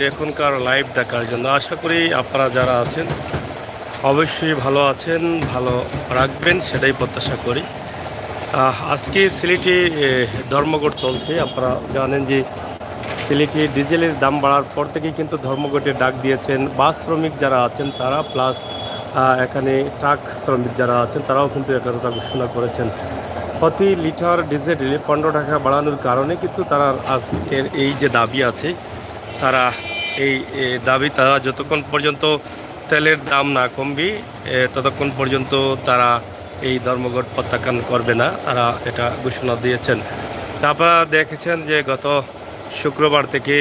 এখনকার লাইভ দেখার জন্য। আশা করি আপনারা যারা আছেন অবশ্যই ভালো আছেন, ভালো রাখবেন সেটাই প্রত্যাশা করি। আজকে সিলেটে ধর্মঘট চলছে। আপনারা জানেন যে সিলেটে ডিজেলের দাম বাড়ার পর থেকেই কিন্তু ধর্মঘটের ডাক দিয়েছেন বাস শ্রমিক যারা আছেন তারা, প্লাস এখানে ট্রাক শ্রমিক যারা আছেন তারাও কিন্তু একথা ঘোষণা করেছেন। প্রতি লিটার ডিজেলে 15 টাকা বাড়ানোর কারণে কিন্তু তারা আজকের এই যে দাবি আছে, তারা এই দাবি তারা যতক্ষণ পর্যন্ত তেলের দাম না কমবে ততক্ষণ পর্যন্ত তারা এই ধর্মঘট প্রত্যাখ্যান করবে না, তারা এটা ঘোষণা দিয়েছেন। তারপর দেখেছেন যে গত শুক্রবার থেকে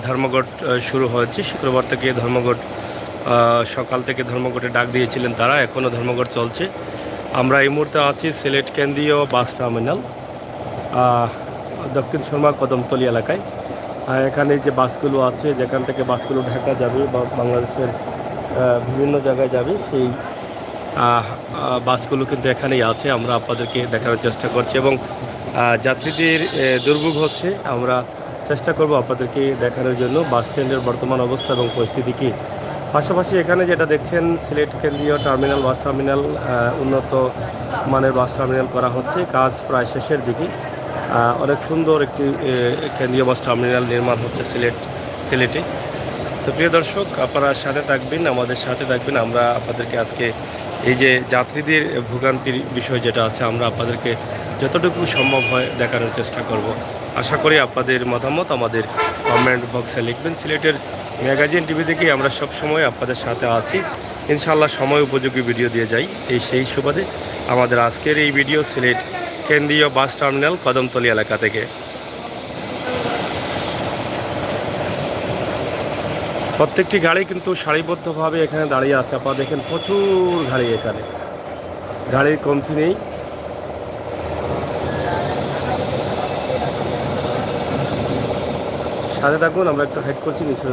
ধর্মঘট শুরু হয়েছে। শুক্রবার থেকে ধর্মঘট সকাল থেকে ধর্মঘটে ডাক দিয়েছিলেন তারা, এখনও ধর্মঘট চলছে। আমরা এই মুহূর্তে আছি সিলেট কেন্দ্রীয় বাস টার্মিনাল দক্ষিণ শর্মা কদমতলী এলাকায়। এখানে যে বাসগুলো আছে, যেখান থেকে বাসগুলো ঢাকা যাবে বা বাংলাদেশের বিভিন্ন জায়গায় যাবে, সেই বাসগুলো কিন্তু এখানেই আছে। আমরা আপনাদেরকে দেখানোর চেষ্টা করছি এবং যাত্রীদের দুর্ভোগ হচ্ছে, আমরা চেষ্টা করব আপনাদেরকে দেখানোর জন্য বাস স্ট্যান্ডের বর্তমান অবস্থা এবং পরিস্থিতি কী। পাশাপাশি এখানে যেটা দেখছেন সিলেট কেন্দ্রীয় টার্মিনাল বাস টার্মিনাল উন্নত মানের বাস টার্মিনাল করা হচ্ছে, কাজ প্রায় শেষের দিকে। অনেক সুন্দর একটি কেন্দ্রীয় বাস টার্মিনাল নির্মাণ হচ্ছে সিলেটে। তো প্রিয় দর্শক, আপনারা সাথে থাকবেন, আমাদের সাথে থাকবেন। আমরা আপনাদেরকে আজকে এই যে যাত্রীদের ভোগান্তির বিষয় যেটা আছে, আমরা আপনাদেরকে যতটুকু সম্ভব হয় দেখানোর চেষ্টা করব। আশা করি আপনাদের মতামত আমাদের কমেন্ট বক্সে লিখবেন। সিলেটের ম্যাগাজিন টিভি থেকে আমরা সব সময় আপনাদের সাথে আছি, ইনশাআল্লাহ সময় উপযোগী ভিডিও দিয়ে যাই। সেই সুবাদে আমাদের আজকের এই ভিডিও সিলেট কেন্দ্রীয় বাস টার্মিনাল কদমতলী এলাকা থেকে। প্রত্যেকটি গাড়ি কিন্তু সারিবদ্ধভাবে এখানে দাঁড়িয়ে আছে। আপনারা দেখেন প্রচুর গাড়ি, এখানে গাড়ির কমতি নেই। সাথে থাকুন, আমরা একটু হাইট করছি নিচে।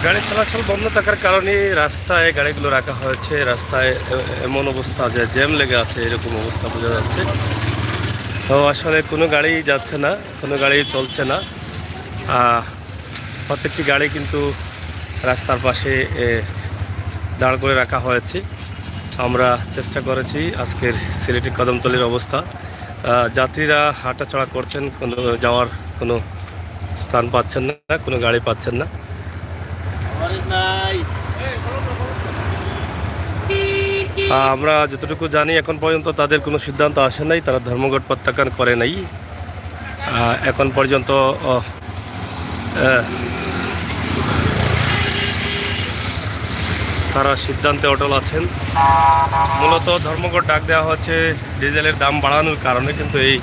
গাড়ি চলাচল বন্ধ থাকার কারণে রাস্তায় গাড়িগুলো রাখা হয়েছে। রাস্তায় এমন অবস্থা যে জ্যাম লেগে আছে, এরকম অবস্থা বোঝা যাচ্ছে। তো আসলে কোনো গাড়ি যাচ্ছে না, কোনো গাড়ি চলছে না। প্রত্যেকটি গাড়ি কিন্তু রাস্তার পাশে দাঁড় করে রাখা হয়েছে। আমরা চেষ্টা করেছি আজকের সিলেটের কদমতলীর অবস্থা। যাত্রীরা হাঁটাচলা করছেন, কোনো যাওয়ার কোনো স্থান পাচ্ছেন না, কোনো গাড়ি পাচ্ছেন না। আমরা যতটুকু জানি এখন পর্যন্ত তাদের কোনো সিদ্ধান্ত আসে নাই, তারা ধর্মঘট প্রত্যাখ্যান করে নাই এখন পর্যন্ত। তারা সিদ্ধান্তে অটল আছেন। মূলত ধর্মঘট ডাক দেওয়া হচ্ছে ডিজেলের দাম বাড়ানোর কারণে, কিন্তু এই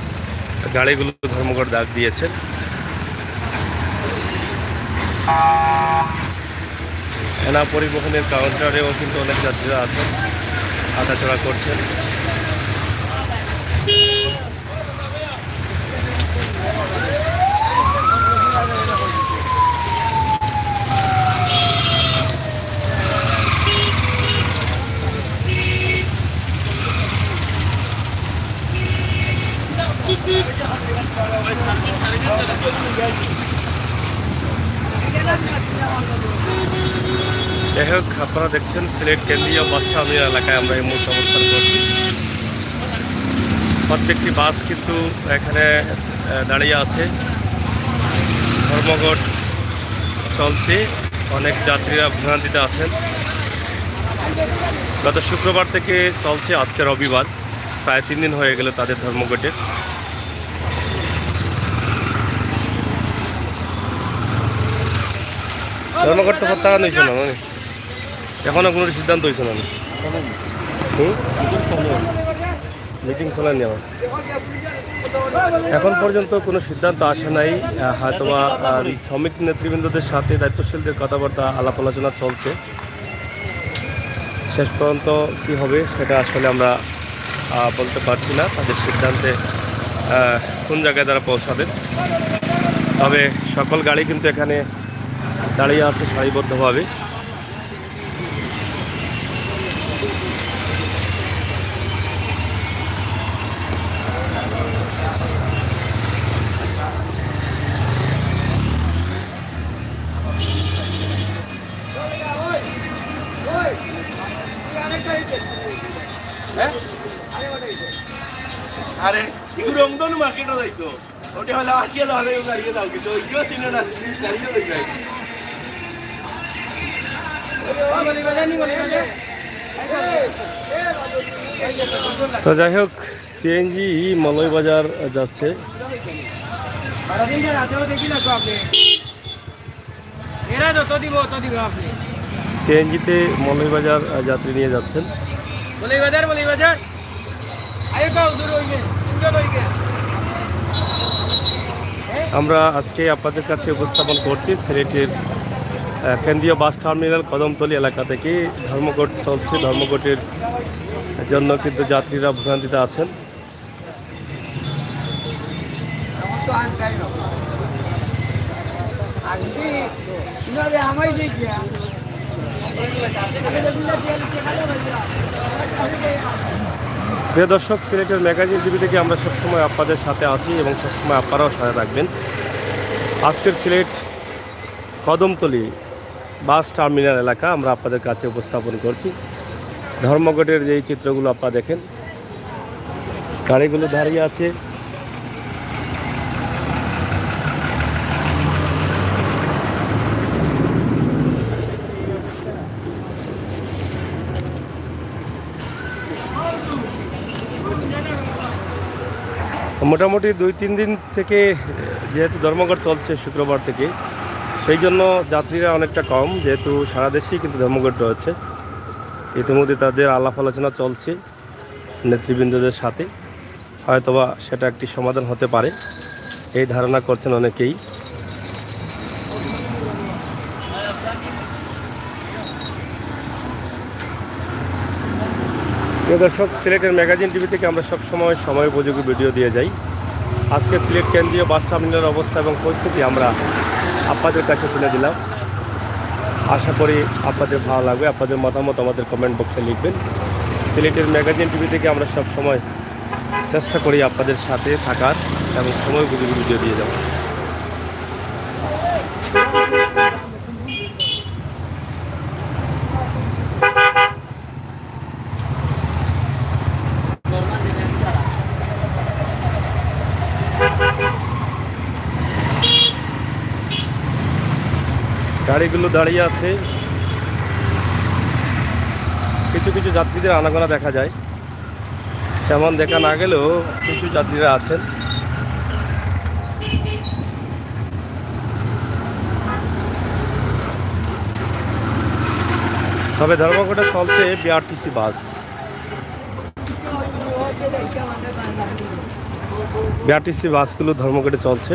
গাড়িগুলো ধর্মঘট ডাক দিয়েছেন। এনা পরিবহনের কাউন্টারেও কিন্তু অনেক যাত্রীরা আছেন, হাঁটাচলা করছেন। যাই হোক, আপনারা দেখছেন সিলেট কেন্দ্রীয় বাস টার্মিনাল এলাকায় আমরা এই মুহূর্তে অবস্থান করছি। প্রত্যেকটি বাস কিন্তু এখানে দাঁড়িয়ে আছে, ধর্মঘট চলছে, অনেক যাত্রীরা ভোগান্তিতে আছেন। গত শুক্রবার থেকে চলছে, আজকে রবিবার, প্রায় 3 দিন হয়ে গেল তাদের ধর্মঘটের। ধর্মঘট তো প্রত্যাখ্যান হয়েছে না, মানে এখনও কোনো সিদ্ধান্ত হয়েছে না। মিটিং চলেনি আমার, এখন পর্যন্ত কোনো সিদ্ধান্ত আসে নাই। হয়তোবা শ্রমিক নেতৃবৃন্দদের সাথে দায়িত্বশীলদের কথাবার্তা আলাপ আলোচনা চলছে। শেষ পর্যন্ত কী হবে সেটা আসলে আমরা বলতে পারছি না, তাদের সিদ্ধান্তে কোন জায়গায় তারা পৌঁছাবেন। তবে সকল গাড়ি কিন্তু এখানে দাঁড়িয়ে আছে সারিবদ্ধভাবে। নন্দন মার্কেটও যাইতো ওটা হলে আটকে যাওয়া যায় দাঁড়িয়ে যাও কিন্তু ওইগুলো চিনে না দাঁড়িয়ে যাই তো যাই হোক সিএনজি মলয়বাজার যাচ্ছে। সিএনজিতে মলয়বাজার যাত্রী নিয়ে যাচ্ছেন। আমরা আজকে আপনাদের কাছে উপস্থাপন করছি সিলেটের কেন্দ্রীয় বাস টার্মিনাল কদমতলী এলাকা থেকে। ধর্মঘট চলছে, ধর্মঘটের জন্য কিন্তু যাত্রীরা ভোগান্তিতে আছেন। প্রিয় দর্শক, সিলেটের ম্যাগাজিন টিভি থেকে আমরা সবসময় আপনাদের সাথে আছি এবং সবসময় আপনারাও সাথে থাকবেন। আজকের সিলেট কদমতলী বাস টার্মিনাল এলাকা আমরা আপনাদের কাছে উপস্থাপন করছি। ধর্মঘটের যেই চিত্রগুলো আপনারা দেখেন, গাড়িগুলো দাঁড়িয়ে আছে। মোটামুটি 2-3 দিন থেকে যেহেতু ধর্মঘট চলছে শুক্রবার থেকে, সেই জন্য যাত্রীরা অনেকটা কম, যেহেতু সারা দেশেই কিন্তু ধর্মঘট রয়েছে। ইতিমধ্যে তাদের আলাপ আলোচনা চলছে নেতৃবৃন্দদের সাথে, হয়তোবা সেটা একটি সমাধান হতে পারে এই ধারণা করছেন অনেকেই। প্রিয় দর্শক, সিলেটের ম্যাগাজিন টিভি থেকে আমরা সবসময় সময় উপযোগী ভিডিও দিয়ে যাই। আজকে সিলেট কেন্দ্রীয় বাস টার্মিনালের অবস্থা এবং পরিস্থিতি আমরা আপনাদের কাছে তুলে দিলাম। আশা করি আপনাদের ভালো লাগবে। আপনাদের মতামত আমাদের কমেন্ট বক্সে লিখবেন। সিলেটের ম্যাগাজিন টিভি থেকে আমরা সবসময় চেষ্টা করি আপনাদের সাথে থাকার এবং সময় উপযোগী ভিডিও দিয়ে যাওয়ার। গাড়িগুলো দাঁড়িয়ে আছে, কিছু কিছু যাত্রীদের আনাগোনা দেখা যায়, তেমন দেখা না গেলেও কিছু যাত্রীরা আছেন। তবে ধর্মঘটে চলছে বিআরটিসি বাস। বিআরটিসি বাসগুলো ধর্মঘটে চলছে।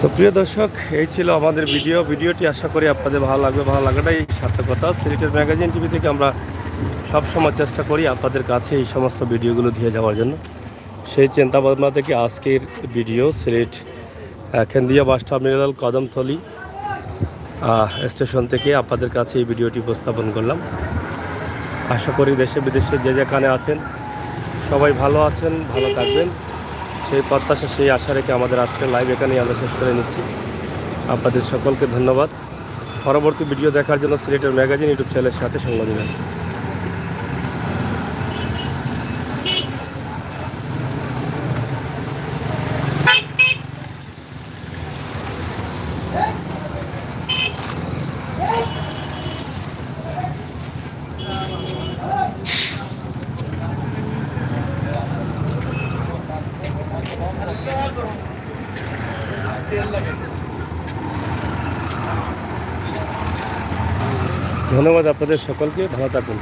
তো প্রিয় দর্শক, এই ছিল আমাদের ভিডিওটি আশা করি আপনাদের ভালো লাগবে। ভালো লাগাটাই সার্থকতা। সিলেটের ম্যাগাজিন টিভি থেকে আমরা সবসময় চেষ্টা করি আপনাদের কাছে এই সমস্ত ভিডিওগুলো দিয়ে যাওয়ার জন্য। সেই চিন্তা ভাবনা থেকে আজকের ভিডিও সিলেট কেন্দ্রীয় বাস টার্মিনাল কদমতলী স্টেশন থেকে আপনাদের কাছে এই ভিডিওটি উপস্থাপন করলাম। আশা করি দেশে বিদেশে যে যেখানে আছেন সবাই ভালো আছেন, ভালো থাকবেন, সেই প্রত্যাশা সেই আশা রেখে আমাদের আজকের লাইভ এখানেই আমরা শেষ করে নিচ্ছি। আপনাদের সকলকে ধন্যবাদ। পরবর্তী ভিডিও দেখার জন্য সিলেটের ম্যাগাজিন ইউটিউব চ্যানেলের সাথে সঙ্গ দিবেন। ধন্যবাদ আপনাদের সকলকে, ভালো থাকুন।